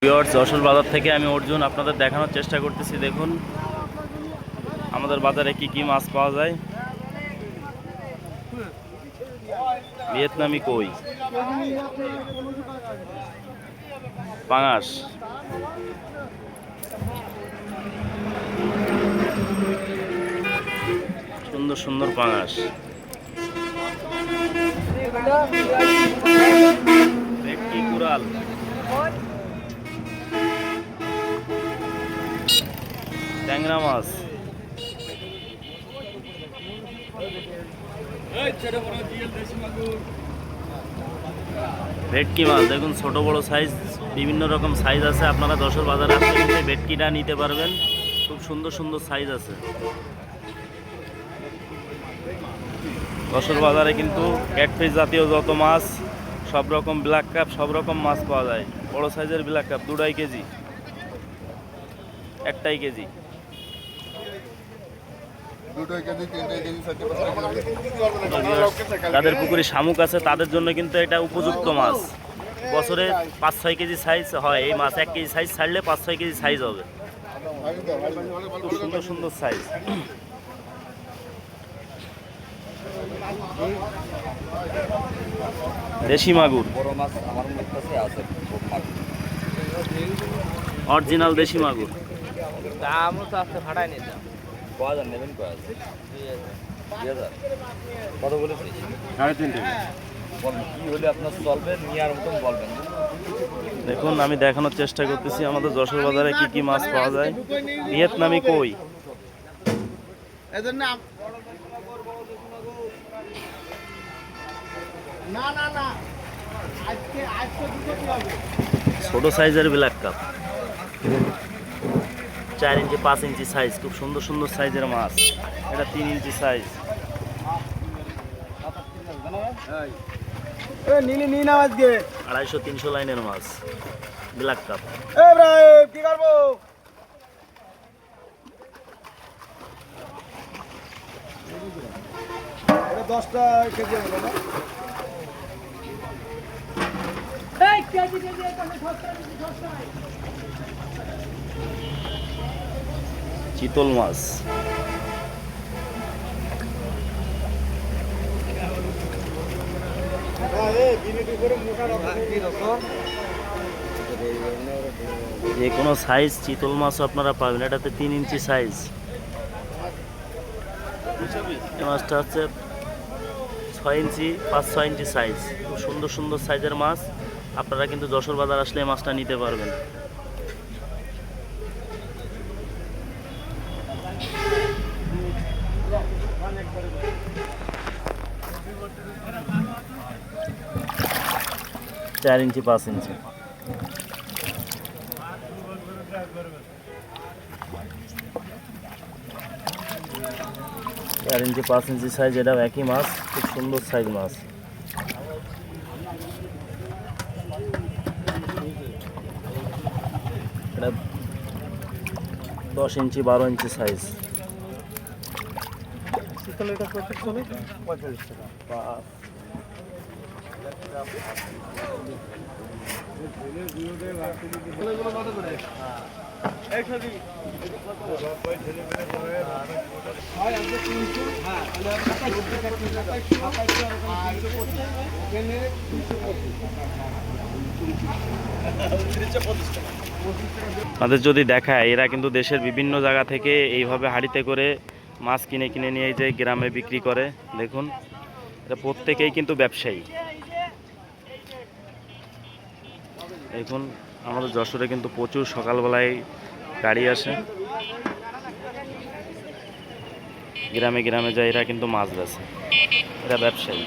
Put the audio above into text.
Viewers, Jessore বাজার থেকে আমি অর্জুন আপনাদের দেখানোর চেষ্টা করতেছি। দেখুন আমাদের বাজারে কি কি মাছ পাওয়া যায়। ভিয়েতনামি কই, পাঙাশ, সুন্দর সুন্দর পাঙাশ, ভেটকি, কুড়াল, ট্যাংরা মাছ, ভেটকি মাছ। দেখুন ছোট বড় সাইজ, বিভিন্ন রকম সাইজ আছে। আপনারা যশোর বাজারে আসলে কিন্তু ভেটকিটা নিতে পারবেন। খুব সুন্দর সুন্দর সাইজ আছে যশোর বাজারে। কিন্তু ক্যাটফিশ জাতীয় যত মাছ, সব রকম ব্ল্যাক কাপ, সব রকম মাছ পাওয়া যায়। বড় সাইজের ব্ল্যাক কাপ 2.5 কেজি, 1.5 কেজি, তাদের পুকুরে শামুক আছে, তাদের জন্য কিন্তু এটা উপযুক্ত মাছ। বছরে 5-6 কেজি সাইজ হয় এই মাছ। 1 কেজি সাইজ ছাড়লে 5-6 কেজি সাইজ হবে। খুব সুন্দর সুন্দর সাইজ। দেশি মাগুর, অরিজিনাল দেশি মাগুর। কত বলেছিস? 3.5 টাকা। কি হলে আপনার চলবে নেওয়ার মতন বলবেন। দেখুন আমি দেখানোর চেষ্টা করতেছি আমাদের যশোর বাজারে কি কি মাছ পাওয়া যায়। ভিয়েতনামি কই, ছোট সাইজের ব্ল্যাক কাপ, 4 ইঞ্চি 5 ইঞ্চি সাইজ। খুব সুন্দর সুন্দর সাইজের মাছ। এটা 3 ইঞ্চি সাইজ। 250-300 লাইনের মাছ, ব্ল্যাক কাপ। কি করবো? এটা 10টা কেজি হলো না? চিতল মাছ, যে কোনো সাইজ চিতল মাছ আপনারা পাবেন। এটাতে 3 ইঞ্চি সাইজ। এই মাছটা হচ্ছে 6 ইঞ্চি 5-6 ইঞ্চি সাইজ। খুব সুন্দর সুন্দর সাইজের মাছ। আপনারা কিন্তু যশোর বাজার আসলে এই মাছটা নিতে পারবেন। চার ইঞ্চি 5 ইঞ্চি। 4 ইঞ্চি 5 ইঞ্চি সাইজ। এটাও একই মাছ, খুব সুন্দর সাইজ মাছ। এটা 10 ইঞ্চি 12 ইঞ্চি সাইজ। আপনাদের যদি দেখায়, এরা কিন্তু দেশের বিভিন্ন জায়গা থেকে এইভাবে হাঁড়িতে করে মাছ কিনে কিনে নিয়ে যায়, গ্রামে বিক্রি করে। দেখুন এটা প্রত্যেকেই কিন্তু ব্যবসায়ী। দেখুন আমাদের যশোরে কিন্তু প্রচুর সকালবেলায় গাড়ি আসে, গ্রামে গ্রামে যায়, এরা কিন্তু মাছ বেচে, এরা ব্যবসায়ী।